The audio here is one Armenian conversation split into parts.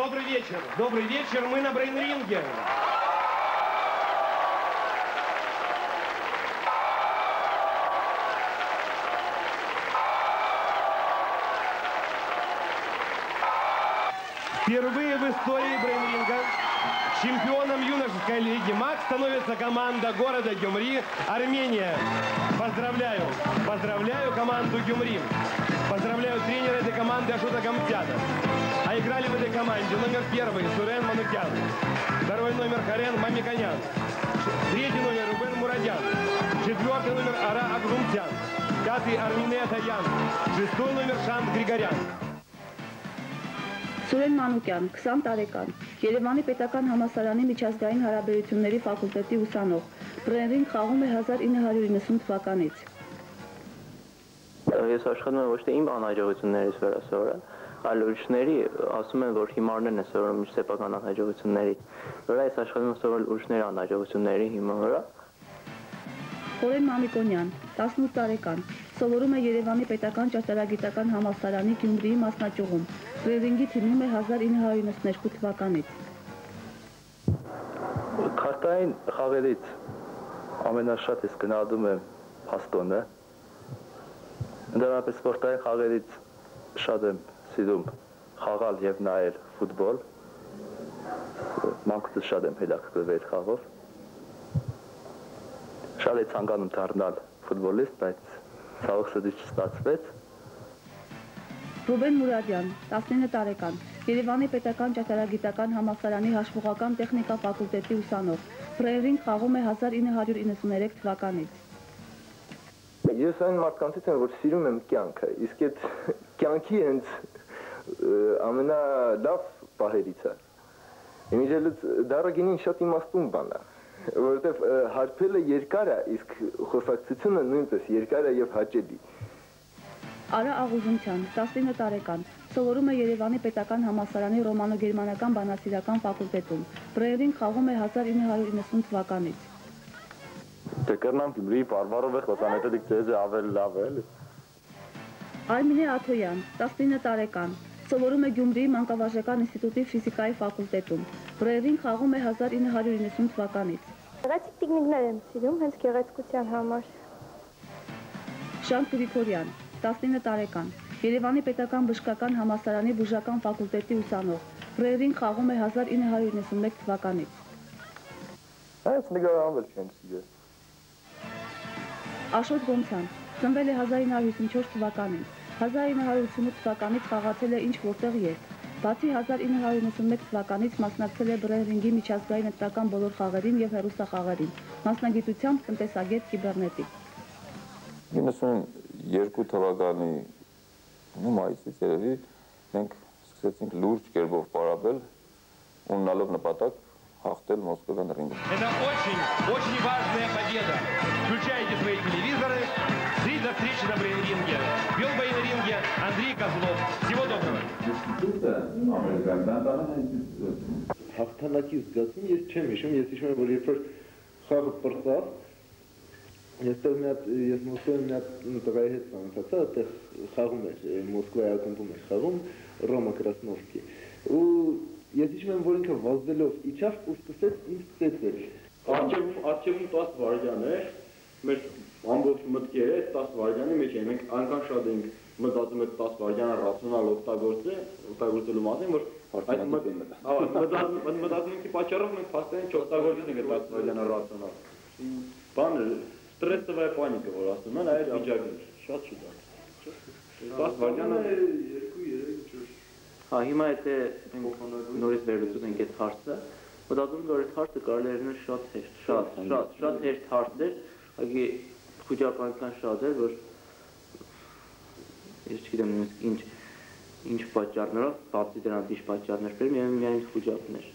Добрый вечер. Добрый вечер. Мы на брейн-ринге. Впервые в истории брейн-ринга чемпионом юношеской лиги МАК становится команда города Гюмри, Армения. Поздравляю. Поздравляю команду Гюмри. Поздравляю тренера этой команды Ашота Гамтяна. А играли в этой команде номер 1 Сурен Манукян, второй номер Харен Мамиканян, третий номер Рубен Мурадян, четвертый номер Ара Агрумтян, пятый Армине Атаян, шестой номер Шант Григорян. Սուրեն Մանուկյան, 20 տարեկան, Երևանի պետական համալսարանի միջազգային հարաբերությունների ֆակուլտետի ուսանող, բրեյն-ռինգ խաղում է 1990 թվականից։ Ես աշխատում եմ ոչ թե իմ անհաջողություններից վերասովորել, այլ ուրիշների ասում են, որ հիմարներն են սովորում իր սեփական անհաջողությունների վրա, ես աշխատում եմ սովորել ուրիշների անհաջողությունների հիման վրա։ Խորեն Մամիկոնյան, 18 տարեկան, սովորում է Երևանի պետական ճարտարագիտական համալսարանի Գյումրիի մասնաճյուղում, բրեյն-ռինգի թիմում է 1992 թվականից։ Քարտային խաղերից ամենաշատ ես գնահատում եմ փաստոնը։ Ընդհանրապես սպորտային խաղերից շատ եմ սիրում խաղալ եւ նայել ֆուտբոլ։ Մանկուց շատ եմ հետաքրքրվել խաղով։ Շատ եմ ցանկանում դառնալ ֆուտբոլիստ, բայց ցավոք սրտի չստացվեց։ Ռուբեն Մուրադյան, 19 տարեկան, Երևանի պետական ճարտարագիտական համալսարանի հաշվողական տեխնիկա ֆակուլտետի ուսանող, բրեյն-ռինգ խաղում է 1993 թվականից։ Ես այն մարդկանցից եմ, որ սիրում եմ կյանքը, իսկ այդ կյանքի հենց ամենալավ պահերից է։ Իմիջելուց դարագինին շատ իմաստուն բան է, որովհետև հարբելը երկար է, իսկ խոսակցությունը նույնպես երկար է և հաճելի։ Արա Աղուզումցյան, 19 տարեկան, սովորում է Երևանի պետական համալսարանի ռոմանո-գերմանական բանասիրական ֆակուլտետում, բրեյն-ռինգ խաղում է 1990 թվականից։ Կրնամ Գյումրիի բարբարով է խոսանետետիկ ձեզը ավել լավ է, էլի։ Արմինե Աթոյան, 19 տարեկան, սովորում է Գյումրիի մանկավարժական ինստիտուտի ֆիզիկայի ֆակուլտետում, բրեյն-ռինգ խաղում է 1990 թվականից։ Գեղեցիկ տիկնիկներ եմ սիրում, հենց գեղեցկության համար։ Շանտ Գրիգորյան, 19 տարեկան, Երևանի պետական բժշկական համալսարանի բուժական ֆակուլտետի ուսանող, բրեյն-ռինգ խաղում է 1991 թվականից։ Այս նգարանվել չեմ սիրել։ Աշոտ Գոմցյան, ծնվել է 1954 թվականին, 1988 թվականից խաղացել է ինչ որտեղ երբ, բացի 1991 թվականից մասնակցել է բրեյն-ռինգի միջազգային ընտրական բոլոր խաղերին և հեռուստախաղերին, մասնագիտությամբ տնտեսագետ կիբեռնետիկ։ 92 թվականի մայիսից երևի մենք սկսեցինք լուրջ կերպով պարապել, ունենալով նպատակ հաղթել Մոսկովյան ռինգում։ Это очень важная победа. Включайте свои телевизоры. До встречи на брейн-ринге. Вел в брейн-ринге Андрей Козлов. Всего доброго. Հաղթանակի զգացում ես չեմ հիշում, ես հիշում եմ, որ երբ որ խաղը պրծավ, ես Մոսկվայում մի հատ տղայի հետ ծանոթացա, այդտեղ խաղում էր, Մոսկվայի ակումբում էր խաղում, Ռոմա Կրասնովսկի։ Ու ես հիշում եմ, որ ինքը վազելով իջավ ու սկսեց ինձ ծեծել։ Արջևում 10 վայրկյան էր, մեր ամբողջ մտքերը 10 վայրկյանի մեջ էին, մենք անգամ շատ էինք մտածում այդ 10 վայրկյանը ռացիոնալ օգտագործելու մասին, որ այդ մտածումի պատճառով մենք փաստորեն չօգտագործում ենք այդ 10 վայրկյանը ռացիոնալ։ Բան ստրեսովая պանիկա, որ ասում են, այդ վիճակն էր, շատ շուտ է։ 10 վայրկյանը 2-3-4 Հա, հիմա եթե մենք նորից վերլուծում ենք այդ հարցը, մտածում որ այդ հարցը կարելի է լինել շատ հեշտ հարց էր, այգի խոճապանական շատ էր, որ ես չգիտեմ նույնիսկ ինչ պատճառներով, բացի դրանից ինչ պատճառներ բերում, միայն խոճապներ։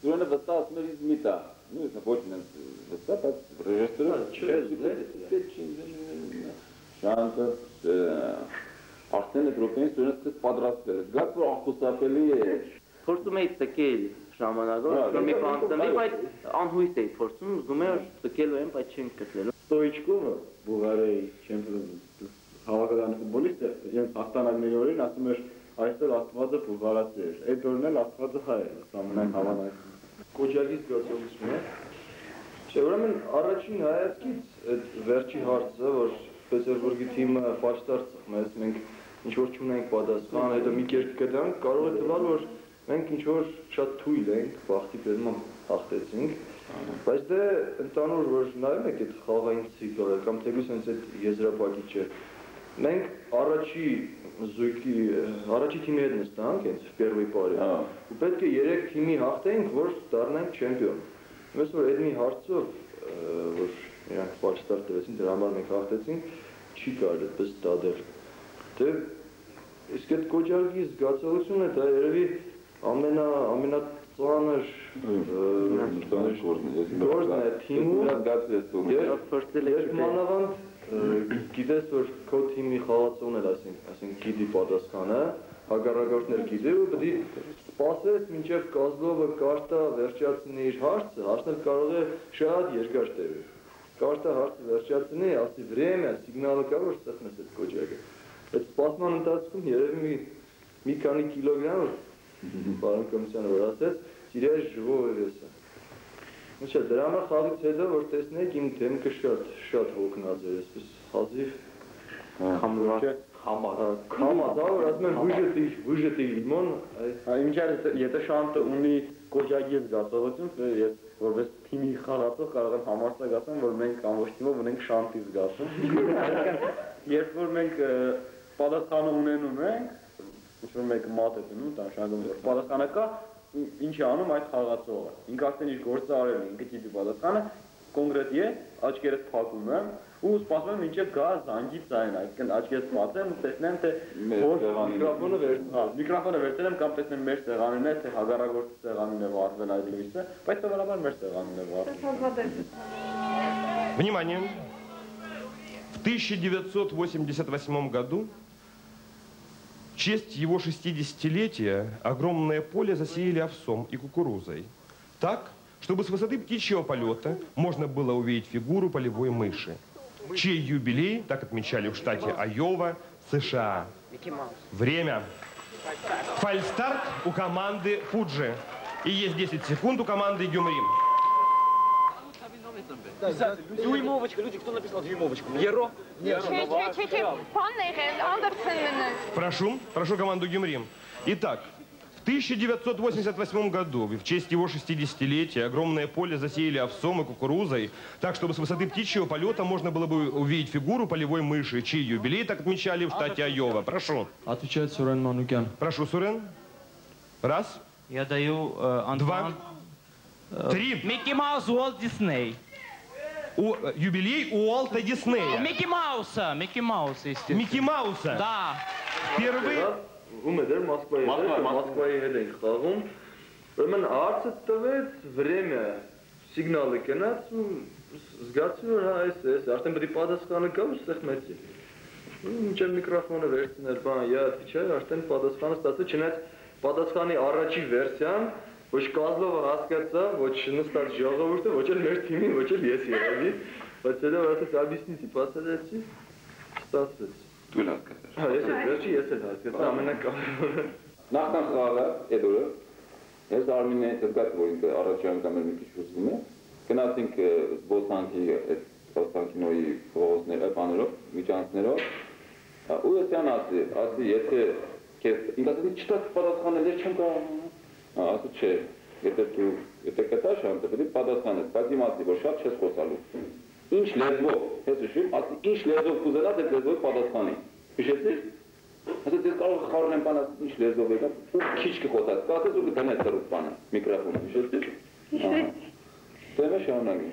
Ուրեմն վստահ ասում էր Իզմիտա, նույնիսկ ոչ ինձ վստահ, բայց ռեժիսորը շանտը արդեն այդ ռոպեին սուրենս պատրաստվել է, զգաց որ ախուսապելի է։ Փորձում էի ծկել ժամանակով, որ մի բան ծնվի, բայց անհույս էի փորձում, զգում եմ ծկելու եմ, բայց չեմ գտել։ Ստոյչկովը, Բուլղարիայի չեմպիոն հավաքական ֆուտբոլիստը, իրենց հաղթանակների օրին ասում էր այսօր Աստվածը փոխարած էր։ Այդ օրն էլ Աստվածը հայ էր, ամենայն հավանական։ Կոջակի զգացողությունը։ Չէ, ուրեմն առաջին հայացքից այդ վերջի հարցը, որ Պետերբուրգի թիմը պաշտար ծխմեց, մենք ինչ-որ չունենք պատասխան, հետո մի կերպ գտանք, կարող է թվալ, որ մենք ինչ-որ շատ թույլ ենք, բախտի բերման հաղթեցինք, բայց դե ընդանուր, որ նայում եք այդ խաղային ցիկլը, կամ թեկուզ հենց այդ եզրափակիչը, մենք առաջի թիմի հետ նստանք, հենց պերվի պարի, ու պետք է 3 թիմի հաղթենք, որ դառնանք չեմպիոն։ Մեզ որ այդ մի հարցով, որ իրանք պաշտար տվեցին, դրա համար մենք հաղթեցինք, չի կարել այդպես դադել։ Դե, իսկ այդ կոջակի զգացողությունը դա երևի ամենածանր գործն է թիմում, երբ մանավանդ գիտես, որ քո թիմի խաղացողն էլ ասենք գիտի պատասխանը, հակառակորդներ գիտի ու պետք է սպասես մինչև Կոզլովը կարտա վերջացնի իր հարցը, հարցնել կարող է շատ երկար տևի։ Կարտա հարցը վերջացնի, ասի время, սիգնալը կա, որ ստեղնես այդ կոջակը։ Այդ սպասման ընթացքում երևի մի քանի կիլոգրամ, պարոն կոմիսյանը որ ասեց, իրար ժվով է վեսը։ Չէ, դրա համար խաղից հետո, որ տեսնեք, իմ դեմքը շատ հոգնած էր, այսպես հազիվ Քամա, դա որ ասում են վուժետի լիմոն, եթե շանտը ունի կոջակի զգացողություն, ես որպես թիմի խաղացող կարող եմ համարձակ ասեմ, որ մենք ամբողջ թիմով ունենք շանտի զգացում։ Երբ որ մենք պատասխանը ունենում ենք, ինչ-որ մեկը մատ է տնում, նշանակում որ պատասխանը կա, ինչ է անում այդ խաղացողը։ Ինքը արդեն իր գործը արել է, ինքը գիտի պատասխանը, կոնկրետ է, աչքերս փակում եմ ու սպասում եմ մինչև գա զանգի ձայնը, այսինքն աչքերս բացեմ ու տեսնեմ թե միկրոֆոնը վերցնեմ կամ տեսնեմ մեր սեղանին է, թե հակառակորդի սեղանին է վառվել այդ լույսը, բայց սովորաբար մեր сեղանին է վառվել։ Внимание! В 1988 году, в честь его 60-летия, огромное поле засеяли овсом и кукурузой. Так, чтобы с высоты птичьего полета можно было увидеть фигуру полевой мыши, чей юбилей так отмечали в штате Айова, США. Время. Фальстарт у команды Фуджи. И есть 10 секунд у команды Гюмри. Дюймовочка, люди, кто написал дюймовочку? Еро? Прошу команду Гюмри. Итак, в 1988 году, в честь его 60-летия, огромное поле засеяли овсом и кукурузой, так, чтобы с высоты птичьего полета можно было бы увидеть фигуру полевой мыши, чей юбилей так отмечали в штате Айова. Прошу. Отвечает Сурен Манукян. Прошу, Сурен. Раз. Я даю Антуан. Два. Три. Микки Маус, Уолт Дисней. Юбилей Уолта Диснея. Микки Мауса, естественно. Микки Мауса? Да. Первый. Ում է դեր Մոսկվայի հետ ենք խաղում, ուրեմն արծը տվեց վրեմը, սիգնալը կնաց ու զգացի որ այս, արդեն պետք է պատասխանը կա ու ստեղմեցի։ Մինչև միկրոֆոնը վերցնել, չէ, արդեն պատասխանը ստացա, չնայած պատասխանի առաջի վերսիան, ոչ Կոզլովը հասկացա, ոչ նստած ժողովուրդը, ոչ էլ մեր թիմին, ոչ էլ ես եղի, բայց հետո ասաց объясните, посмотрите, ստացվեց։ Դու հասկացար։ Ես էլ հասկացա, ամենակարևորը։ Նախքան խաղը, այդ օրը, ես Արմինը զգացի, որ ինքը առաջի անգամ մի քիչ ուզում է, գնացինք Բոսանքինոյի փողոցները, բաներով, միջանցքներով, ու ես յան ասի, եթե ինքը ասի, չտաք պատասխանել, ես չեմ կարող, ասի, չէ, եթե կտա շանսը, պետք է պատասխանես, բայց իմացի, որ շատ չես խոսալու։ Ինչ լեզվով, ես ուշում, ասի, ինչ լեզվով կուզենաս, այդ լեզվով պատասխանի։ Հիշեցի՞ր։ Ասի, ես կարող խառնեմ բան, ասի, ինչ լեզվով եկա, ու քիչ կխոսած, կասես ու կտնես սրուտ բանը, միկրոֆոնը, հիշեցի՞ր։ Դեմը շարունակի։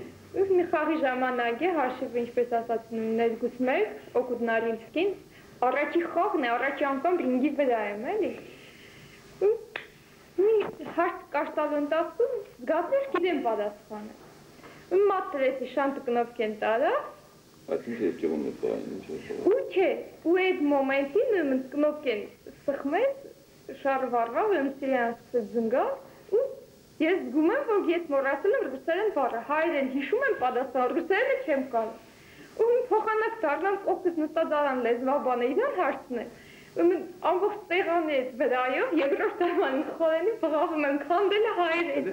Մի խաղի ժամանակ է, հաշիվ ինչպես ասաց ներգուց մեր, օգուտ Նարինսկին, առաջի խաղն է, առաջի անգամ ռինգի վրա եմ, էլի։ Մի հարց կաշտալու ընթացքում զգացներ գիտեմ պատասխանը։ Մատրեցի շանտը կնոպկեն տարա։ Բայց ինչ է ճեղում է բան, ինչ է։ Ու չէ, ու այդ մոմենտին կնոպկեն սխմեց, շարվարվա, ու ըմսիլյան սկսեց զնգալ, ու ես զգում եմ, որ ես մոռացել եմ ռուսերեն բառը, հայերեն հիշում եմ պատասխան, ռուսերենը չեմ կարող։ Ու փոխանակ դառնամ կողքս նստած արան լեզվաբանը իրան հարցնել։ Ուրեմն ամբողջ տեղանից վրայով երկրորդ տարվան խորենի բղավում եմ քանդել հայերեն։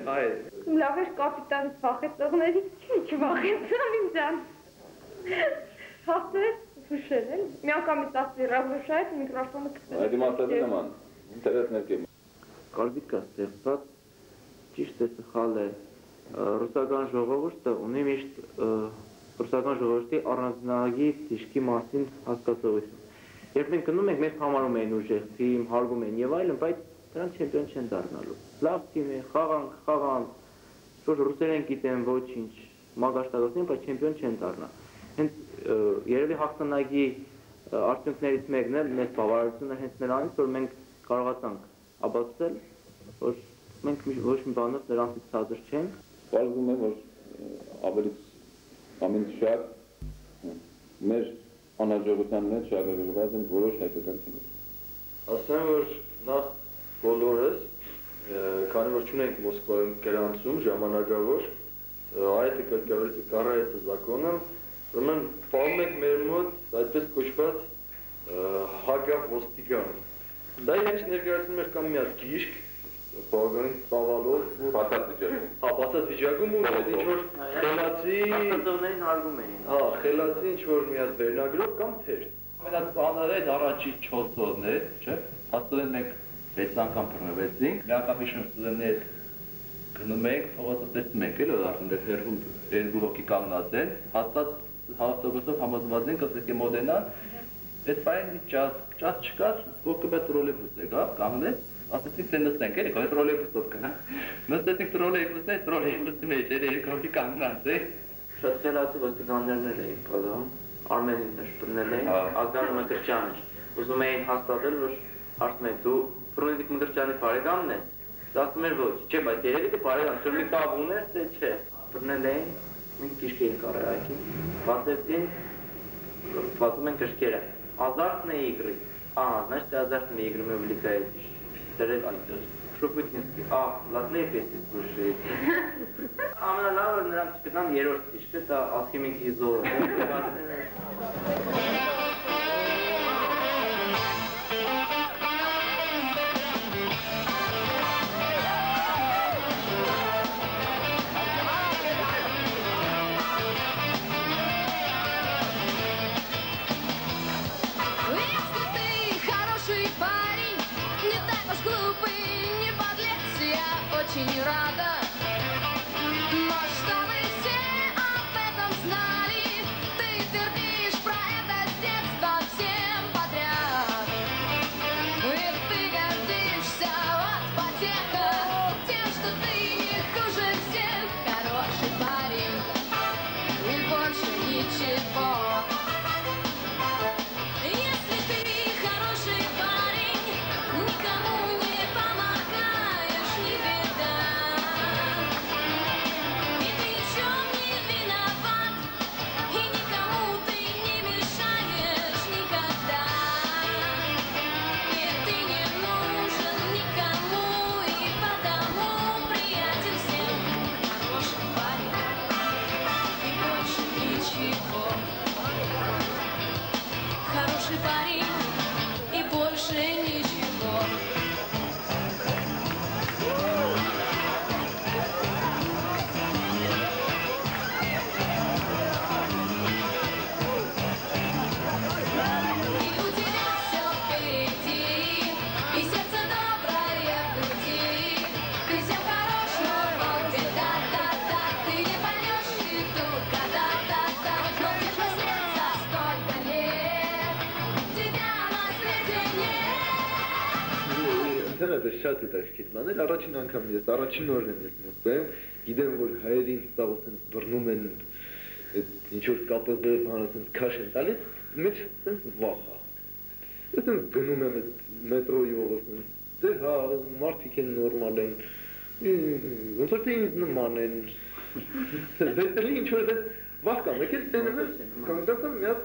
Լավ էր կապիտանից վախեցողներից չվախեցավ ինձան։ Հաստատ հուշել են։ Մի անգամից ասի ռավուշայից միկրոֆոնը կտել։ Այդ իմաստել նման, ինտերեսներ կեմ։ Կարդիկա ստեղծված ճիշտ է սխալ է ռուսական ժողովուրդը ունի միշտ ռուսական ժողովրդի առանձնահատիկ դիշկի մասին հասկացողություն։ Երբ մենք գնում ենք, մեզ համարում են ուժեղ թիմ, հարգում են եւ այլն, բայց դրանք չեմպիոն չեն դառնալու։ Լավ թիմ է, խաղան, որ ռուսերեն գիտեն ոչինչ, մագաշտակացին, բայց չեմպիոն չեն դառնա։ Հենց երևի հաղթանակի արդյունքներից մեկն է մեծ բավարարությունը հենց նրանից, որ մենք կարողացանք ապացուցել, որ մենք ոչ մի բանով նրանցից ցածր չենք։ Պարզվում է, որ ավելի ամեն շատ մեր անհաջողության մեջ շահագրգռված են որոշ հայկական թիմեր։ Ասեմ, որ նախ բոլորս, քանի որ չունենք Մոսկվայում գրանցում ժամանակավոր, այդ կարգավորիչը կառայեցը законом, ուրեմն պահում ենք մեր մոտ այդպես կոչված հագավ ոստիկան։ Դա իրենց ներկայացնում էր կամ մի հատ գիրք, բավականին ծավալով, բացած վիճակում ու ինչ-որ խելացի հաստատողներին հարգում էին։ Հա, խելացի ինչ-որ մի հատ վերնագրով կամ թերթ։ Ամենածանրը այդ առաջի 4 օրն է, չէ՞։ Հաստատեն մենք 6 անգամ բռնվեցինք, մի անգամ հիշում ստուդենտներ գնում ենք, փողոցը տեսնում ենք, էլ արդեն հերվում երկու հոգի կանգնած են, հաստատ ավտոբուսով համոզված ենք, ասենք մոդենան, այդ բանը ճաս չկար, ոկը տրոլեյբուս եկա, կանգնեց, ասեցինք թե նստենք, էլի, այդ տրոլեյբուսով գնա։ Նստեցինք տրոլեյբուսի մեջ, էլի երկու հոգի կանգնած է։ Շատ խելացի ոստիկաններներ էին պատահում, Արմենին շփնել էին, Ագդան Մկրտչյանը։ Ուզում էին հաստատել, որ ասում են դու Ֆրոնդիկ Մկրտչյանի բարեկամն ես։ Ասում էր ոչ, չէ, բայց երևի թե բարեկամ, շուրջ մի կապ ուներ, թե չէ։ Բռնել էին, մենք գիշկ էին կարայակի, բացեցին, բացում են կրկերը։ Азартные игры. Значит, азартные игры мы увлекаетесь. Шупутинский. Блатные песни слушаете. Ամենալավը նրանց չգտնան երրորդ դիշկը, դա Ալխիմիկի զորը։ Очень рада, но чтобы все об этом знали, ты твердишь про это с детства всем подряд. И ты гордишься, вот потеха, тем, что ты не хуже всех, хороший парень, и больше ничего. Если ты хороший парень, никому не помогаешь, не беда. И ты ни в чем не виноват, и никому ты не мешаешь никогда. И ты не нужен никому, и потому приятен всем. Хороший парень, и больше ничего. Хороший парень, и больше ничего. И у тебя все впереди, и сердце доброе в груди. Ты всем хорош, но вот да-да-да, ты не поймешь и тут да-да-да, но ты же след за столько лет, тебя на свете нет. Ընդհանրապես շատ հետաքրքիր բան էր, առաջին անգամ ես առաջին օրն եմ ես Մոսկվայում, գիտեմ որ հայերին սաղ ասենց բռնում են այդ ինչ որ կապը բանասենց քաշ են տալիս, մեջ ասենց վախ է։ Ասենց գնում եմ այդ մետրոյով ասենց, դե հա, մարդիկ են նորմալ են, ոնց որ թե ինձ նման են, դե ինչ որ այդ վախ կա, մեկ էլ տենում եմ, կանգնած եմ մի հատ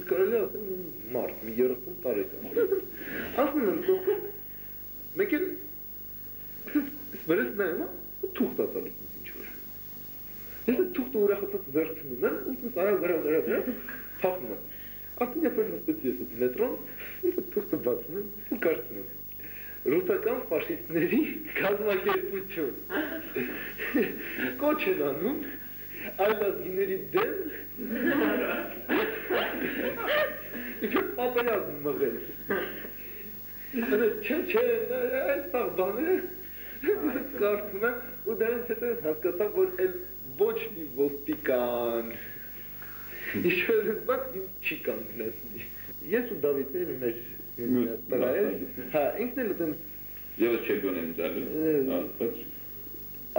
կարելի ասեմ մարդ, մի 30 տարեկան։ Ասում եմ կողքը, մեկ էլ վրես նայում եմ, թուղթ է տալիս ինձ ինչ-որ։ Ես այդ թուղթը ուրախացած վերցնում եմ, ուսմս արա, փախնում եմ։ Արդեն երբ որ նստեցի ես այդ մետրոն, թուղթը բացում եմ, ու կարծում եմ, ռուսական ֆաշիստների կազմակերպություն։ Կոչ են անում, այլազգիների դեմ, իբր պատերազմ մղել։ Չէ, այս տաղ բան է, կարծում եմ, ու դրանց հետո ես հասկացա, որ էլ ոչ մի ոստիկան, իշվերն բակ ինձ չի կանգնեցնի։ Ես ու Դավիթը մեր տղա էր, հա, ինքն էլ ըտեմ Եվս չեմպիոն եմ ծալու,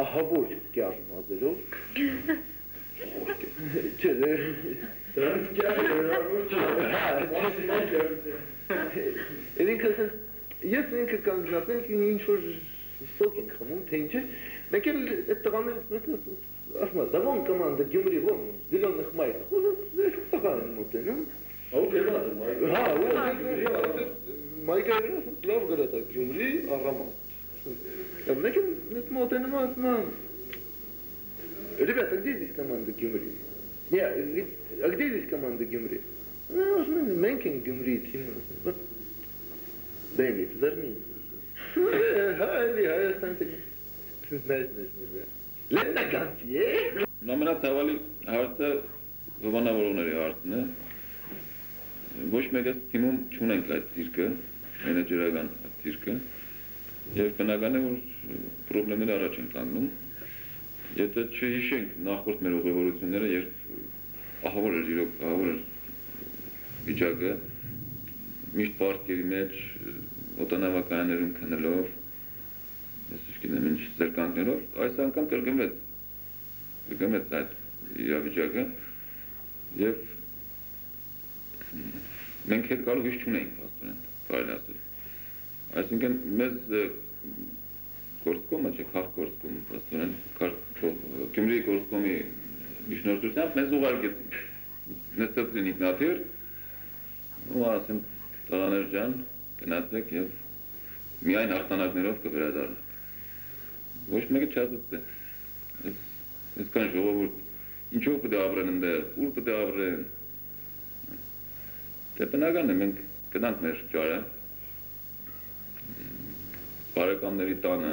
ահավոր կյարժ մազերով, չէ, դրանց կյարժ ես ինքը կանգնացենք ինչ-որ սոկ ենք խմում, թե ինչ է, մենք էլ այդ տղաներից մեկը ասում է, դա ոն կոմանդը Գյումրի, ոն, զիլոնը խմայք, ես տղան են մոտենում, Մայկա երասն լավ գրած է Գյումրի առամանտ, մենք էլ մոտենում ասում եմ, Ребята, где здесь команда Гюмри? А где здесь команда Гюмри? Менкен Гюмри, Тима. Дай мне, верни. Знаешь, Лена Гантье? Номера tavali հարցը հովանավորողների հարցն է։ Ոչ մեկը թիմում չունենք այդ ծիրկը, մենեջերական ծիրկը, եւ բնական է, որ խնդիրներ առաջ են կանգնում։ Եթե չհիշենք նախորդ մեր ուղևորությունները, երբ ահավոր էր իրոք, ահավոր էր վիճակը, միշտ պարտքերի մեջ, օտանավակայաններում քնելով, ես չգիտեմ ինչ զրկանքներով, այս անգամ կրկնվեց այդ իրավիճակը եւ մենք հետ գալու հույս չունեինք փաստորեն, կարելի ասել։ Այսինքն մեզ գործկոմը չէ, քաղ գործկոմ, փաստորեն Գյումրիի գործկոմի միջնորդությամբ մեզ ուղարկեցին։ Նստեցին ինքնաթիռ ու ասեն տղաներ ջան, գնացեք եւ միայն հաղթանակներով կվերադառնաք։ Ոչ մեկը չասեց է։ Այսքան ժողովուրդ ինչով պետք է ապրեն այնտեղ, ուր պետք է ապրեն։ Դե բնական է մենք գնանք մեր ճարը, բարեկամների տանը,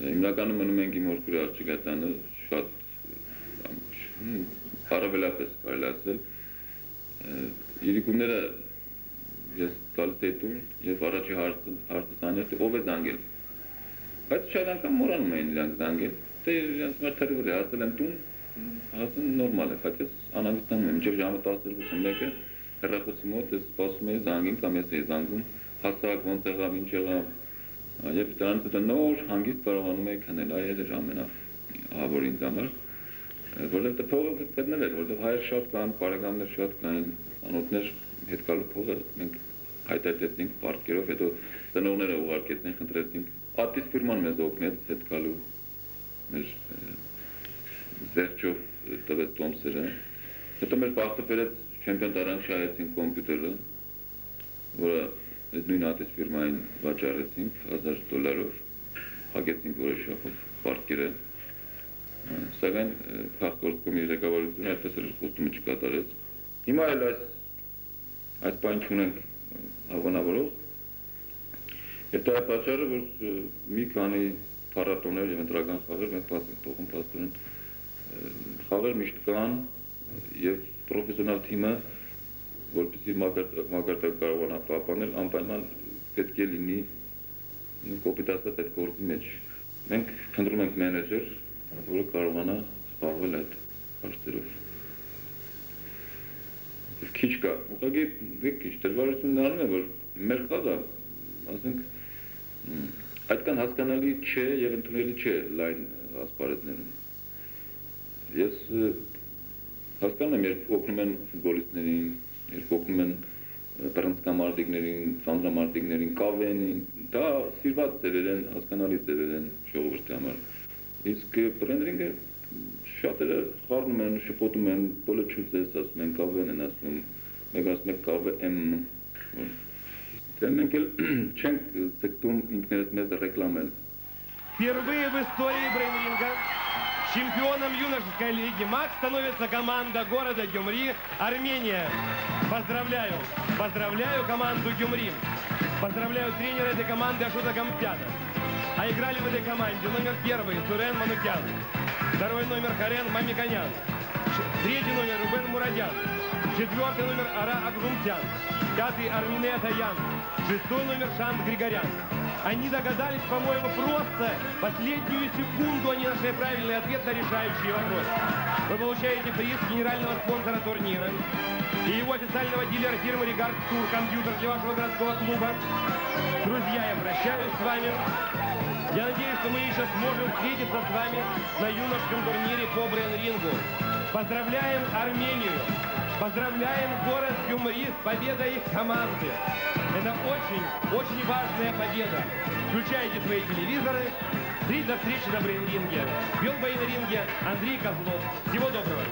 հիմնականում մնում ենք իմ որդուրի աղջիկա տանը, շատ հարավելապես կարելի ասել, իրիկումները ես գալիս էի տուն և առաջի հարցս անել, ով է զանգել։ Բայց շատ անգամ մորանում էին իրանք զանգել, թե իրանց մեր թրիվր է, հասել եմ տուն, հասել նորմալ է, բայց ես անավիստանում եմ, մինչև ժամը 10:31-ը հեռախոսի մոտ ես սպասում էի զանգին կամ ես էի զանգում, հասակ, ոնց եղավ, ինչ եղավ, և դրանից հետո նոր հանգիստ կարողանում էի քնել, այ էլ էր ամենահավոր ինձ համար, որովհետև փողը գտնվել, որովհետև հայեր շատ կան, բարեկամներ շատ կան, անոթներ հետ գալու փողը մենք հայտարարեցինք պարտքերով, հետո ծնողները ուղարկեցին, խնդրեցինք, Ատիս ֆիրման մեզ օգնեց հետ գալու մեր զեղչով տվեց տոմսերը, հետո մեր բախտը բերեց չեմպիոն տարանք շահեցինք կոմպյուտերը, որը նույն Ատիս ֆիրմային վաճառեցինք $1000, հագեցինք որոշակով պարտքերը, սակայն քաղաքգործկոմի ղեկավարությունը այդպես էր խոստումը չկատարեց։ Հիմա էլ այս բան չունենք հավանավորող, և դա է պատճառը, որ մի քանի փառատոներ և ընտրական խաղեր մենք բաց ենք թողում փաստորեն, խաղեր միշտ կան և պրոֆեսիոնալ թիմը, որպեսզի մակարդակը կարողանա պահպանել, անպայման պետք է լինի կոպիտ ասած այդ գործի մեջ։ Մենք փնտրում ենք մենեջեր, որը կարողանա զբաղվել այդ հարցերով։ Քիչ կա, ուղղակի քիչ դժվարությունն անում է, որ մեր խաղը, ասենք, այդքան հասկանալի չէ և ընդունելի չէ լայն ասպարեզներում։ Ես հասկանում եմ, երբ օգնում են ֆուտբոլիստներին, երբ օգնում են բռնցքամարտիկներին, ծանրամարտիկներին, կավենին, դա սիրված ձևեր են, հասկանալի ձևեր են ժողովրդի համար։ Իսկ բրենդինգը շատերը խառնում են, շփոթում են, բոլը չուծես ասում են, կավեն են ասում, մեկ ասում եք կավե եմ։ Դե մենք էլ չենք ձգտում ինքներս մեզ ռեկլամել։ Впервые в истории брейнринга Чемпионом юношеской лиги МАКС становится команда города Гюмри, Армения. Поздравляю! Поздравляю команду Гюмри. Поздравляю тренера этой команды Ашота Гамтяна. А играли в этой команде номер 1 Сурен Манукян, 2 номер Харен Мамиканян, 3 номер Рубен Мурадян, 4 номер Ара Акзумтян, 5 Армине Атаян, 6 номер Шант Григорян. Они догадались, по-моему, просто последнюю секунду они нашли правильный ответ на решающий вопрос. Вы получаете приз генерального спонсора турнира и его официального дилера фирмы Регард Тур компьютер для вашего городского клуба. Друзья, я прощаюсь с вами. Я надеюсь, что мы еще сможем встретиться с вами на юношеском турнире по брейн-рингу. Поздравляем Армению! Поздравляем город Гюмри с победой их команды! Это очень важная победа. Включайте свои телевизоры. До встречи на брейн-ринге. Вел бои на ринге Андрей Козлов. Всего доброго.